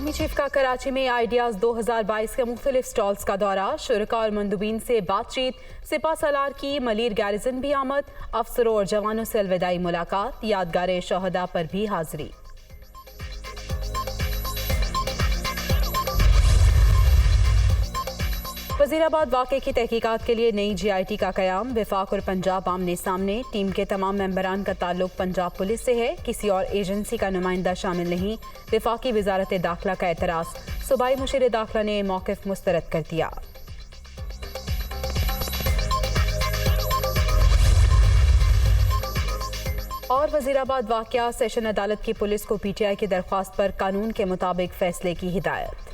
Army chief का कराची में ideas 2022 के मुख्तलिफ स्टॉल्स का दौरा, शुरका और मंदूबीन से बातचीत, सिपा सलार की मलीर गैरिजन भी आमद, अफसरों और जवानों से अलविदाई मुलाकात, यादगार शहदा पर भी हाजिरी। वजीराबाद वाक़े की तहकीकात के लिए नई GIT का क़याम, वफाक और पंजाब आमने सामने, टीम के तमाम मेंबरान का ताल्लुक पंजाब पुलिस से है, किसी और एजेंसी का नुमाइंदा शामिल नहीं। वफाकी वजारत दाखिला का एतराज़, सूबाई मुशीर दाखिला ने मौक़िफ़ मुस्तरद कर दिया। और वजीराबाद वाक़या, सेशन अदालत की पुलिस को PTI की दरख्वास्त पर कानून के मुताबिक फैसले की हिदायत।